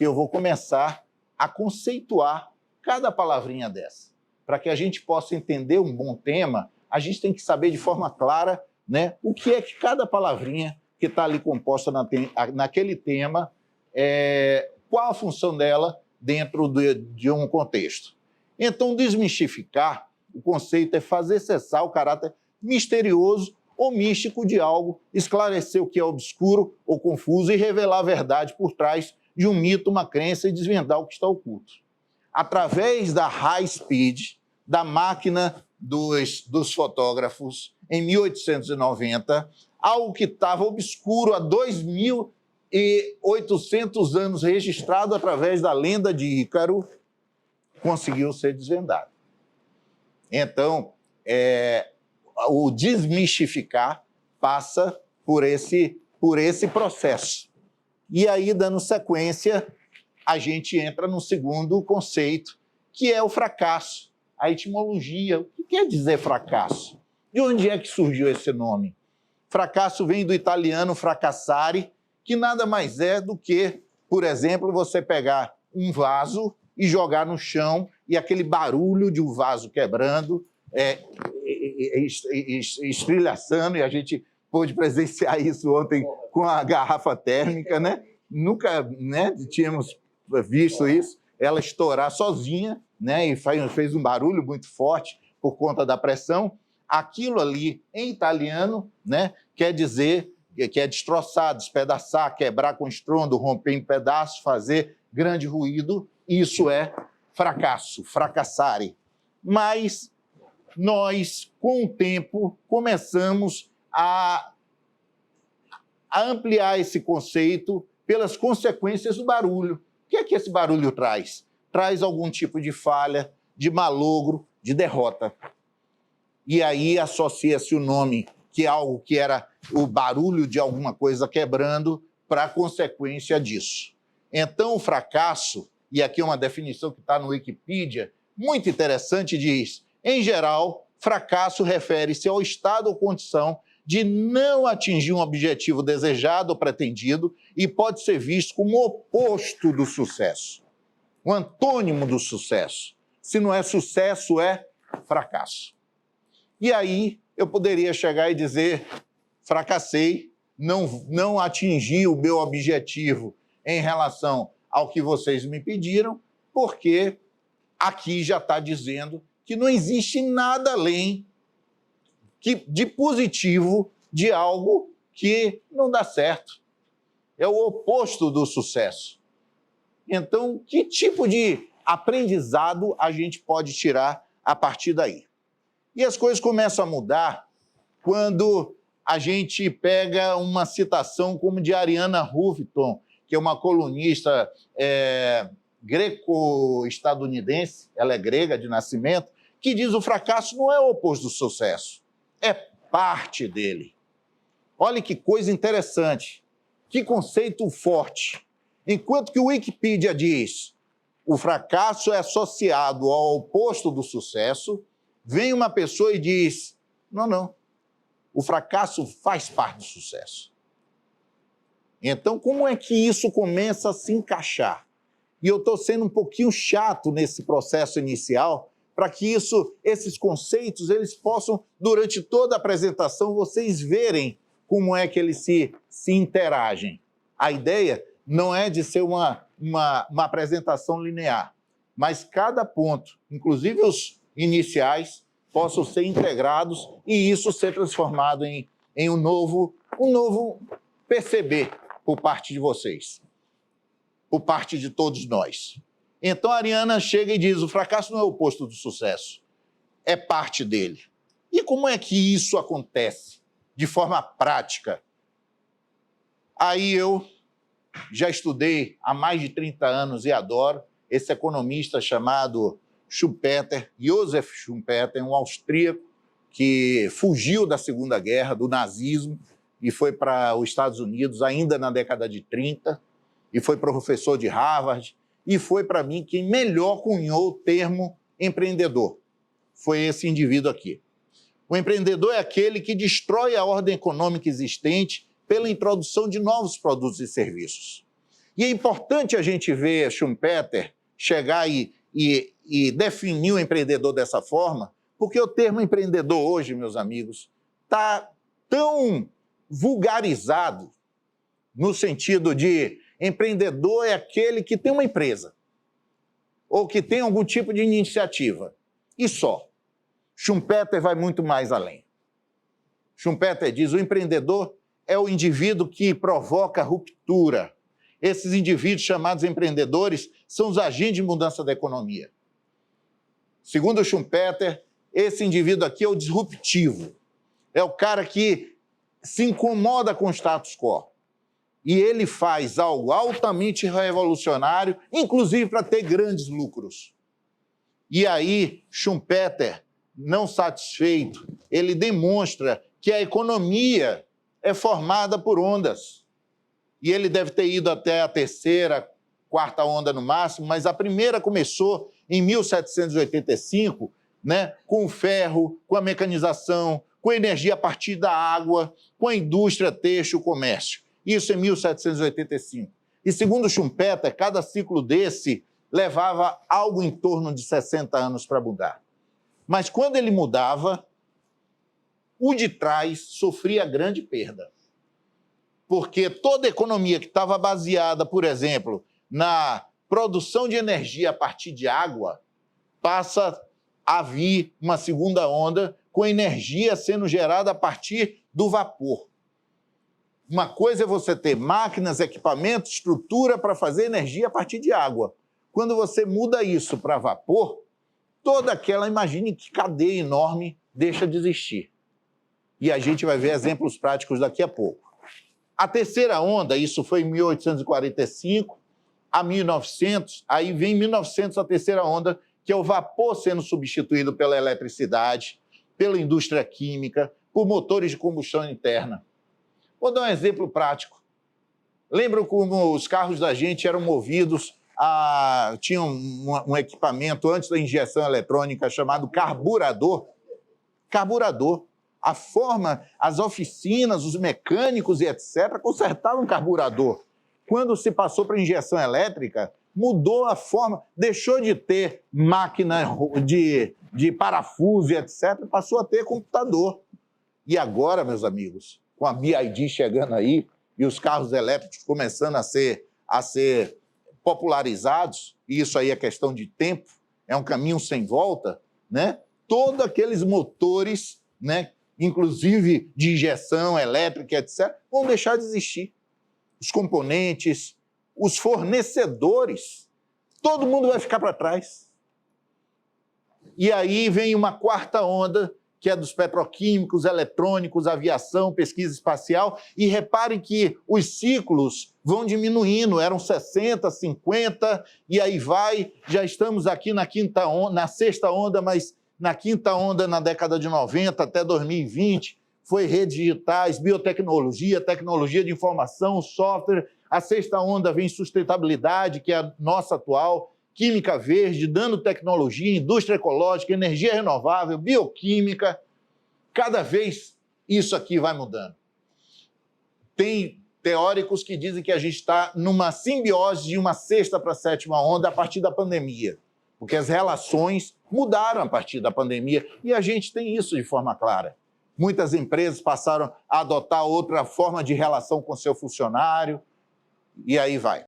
que eu vou começar a conceituar cada palavrinha dessa. Para que a gente possa entender um bom tema, a gente tem que saber de forma clara, né, o que é que cada palavrinha que está ali composta naquele tema, qual a função dela dentro de um contexto. Então, desmistificar o conceito é fazer cessar o caráter misterioso ou místico de algo, esclarecer o que é obscuro ou confuso e revelar a verdade por trás de um mito, uma crença e desvendar o que está oculto. Através da high speed, da máquina dos fotógrafos, em 1890, algo que estava obscuro há 2.800 anos, registrado através da lenda de Ícaro, conseguiu ser desvendado. Então, o desmistificar passa por esse processo. E aí, dando sequência, a gente entra no segundo conceito, que é o fracasso, a etimologia. O que quer dizer fracasso? De onde é que surgiu esse nome? Fracasso vem do italiano fracassare, que nada mais é do que, por exemplo, você pegar um vaso e jogar no chão e aquele barulho de um vaso quebrando, estrilhaçando, e a gente pôde presenciar isso ontem com a garrafa térmica, né? Nunca, né, tínhamos visto isso, ela estourar sozinha, né, e fez um barulho muito forte por conta da pressão. Aquilo ali, em italiano, né, quer dizer que é destroçar, despedaçar, quebrar com estrondo, romper em pedaços, fazer grande ruído. Isso é fracasso, fracassare. Mas nós, com o tempo, começamos a ampliar esse conceito pelas consequências do barulho. O que é que esse barulho traz? Traz algum tipo de falha, de malogro, de derrota. E aí associa-se o nome, que é algo que era o barulho de alguma coisa quebrando, para a consequência disso. Então, o fracasso, e aqui é uma definição que está no Wikipedia, muito interessante, diz: em geral, fracasso refere-se ao estado ou condição de não atingir um objetivo desejado ou pretendido e pode ser visto como o oposto do sucesso, o antônimo do sucesso. Se não é sucesso, é fracasso. E aí eu poderia chegar e dizer: fracassei, não atingi o meu objetivo em relação ao que vocês me pediram, porque aqui já está dizendo que não existe nada além de positivo de algo que não dá certo. É o oposto do sucesso. Então, que tipo de aprendizado a gente pode tirar a partir daí? E as coisas começam a mudar quando a gente pega uma citação como de Arianna Huffington, que é uma colunista greco-estadunidense, ela é grega de nascimento, que diz: o fracasso não é o oposto do sucesso, é parte dele. Olha que coisa interessante, que conceito forte. Enquanto que o Wikipedia diz: o fracasso é associado ao oposto do sucesso, vem uma pessoa e diz: não, o fracasso faz parte do sucesso. Então, como é que isso começa a se encaixar? E eu estou sendo um pouquinho chato nesse processo inicial, para que esses conceitos, eles possam, durante toda a apresentação, vocês verem como é que eles se interagem. A ideia não é de ser uma apresentação linear, mas cada ponto, inclusive os iniciais, possam ser integrados e isso ser transformado em um novo perceber por parte de vocês, por parte de todos nós. Então a Arianna chega e diz: o fracasso não é o oposto do sucesso, é parte dele. E como é que isso acontece de forma prática? Aí eu já estudei há mais de 30 anos e adoro esse economista chamado Schumpeter, Joseph Schumpeter, um austríaco que fugiu da Segunda Guerra, do nazismo, e foi para os Estados Unidos ainda na década de 30, e foi professor de Harvard, e foi, para mim, quem melhor cunhou o termo empreendedor. Foi esse indivíduo aqui. O empreendedor é aquele que destrói a ordem econômica existente pela introdução de novos produtos e serviços. E é importante a gente ver Schumpeter chegar e definir o empreendedor dessa forma, porque o termo empreendedor hoje, meus amigos, está tão vulgarizado no sentido de empreendedor é aquele que tem uma empresa ou que tem algum tipo de iniciativa. E só. Schumpeter vai muito mais além. Schumpeter diz: o empreendedor é o indivíduo que provoca ruptura. Esses indivíduos chamados empreendedores são os agentes de mudança da economia. Segundo Schumpeter, esse indivíduo aqui é o disruptivo. É o cara que se incomoda com o status quo. E ele faz algo altamente revolucionário, inclusive para ter grandes lucros. E aí, Schumpeter, não satisfeito, ele demonstra que a economia é formada por ondas. E ele deve ter ido até a terceira, quarta onda no máximo, mas a primeira começou em 1785, né, com o ferro, com a mecanização, com a energia a partir da água, com a indústria, têxtil, comércio. Isso em 1785. E segundo Schumpeter, cada ciclo desse levava algo em torno de 60 anos para mudar. Mas quando ele mudava, o de trás sofria grande perda. Porque toda economia que estava baseada, por exemplo, na produção de energia a partir de água, passa a vir uma segunda onda com energia sendo gerada a partir do vapor. Uma coisa é você ter máquinas, equipamentos, estrutura para fazer energia a partir de água. Quando você muda isso para vapor, toda aquela, imagine que cadeia enorme deixa de existir. E a gente vai ver exemplos práticos daqui a pouco. A terceira onda, isso foi em 1845 a 1900, aí vem em 1900 a terceira onda, que é o vapor sendo substituído pela eletricidade, pela indústria química, por motores de combustão interna. Vou dar um exemplo prático. Lembram como os carros da gente eram movidos a... tinham um equipamento antes da injeção eletrônica chamado carburador? Carburador. A forma, as oficinas, os mecânicos e etc. consertavam carburador. Quando se passou para injeção elétrica, mudou a forma, deixou de ter máquina de parafuso e etc. Passou a ter computador. E agora, meus amigos, com a BYD chegando aí e os carros elétricos começando a ser popularizados, e isso aí é questão de tempo, é um caminho sem volta, né? Todos aqueles motores, né, inclusive de injeção elétrica, etc., vão deixar de existir. Os componentes, os fornecedores, todo mundo vai ficar para trás. E aí vem uma quarta onda, que é dos petroquímicos, eletrônicos, aviação, pesquisa espacial, e reparem que os ciclos vão diminuindo, eram 60, 50, e aí vai, já estamos aqui na quinta onda, na sexta onda, mas na quinta onda, na década de 90 até 2020, foi redes digitais, biotecnologia, tecnologia de informação, software. A sexta onda vem sustentabilidade, que é a nossa atual, química verde, nanotecnologia, indústria ecológica, energia renovável, bioquímica. Cada vez isso aqui vai mudando. Tem teóricos que dizem que a gente está numa simbiose de uma sexta para a sétima onda a partir da pandemia, porque as relações mudaram a partir da pandemia e a gente tem isso de forma clara. Muitas empresas passaram a adotar outra forma de relação com seu funcionário e aí vai.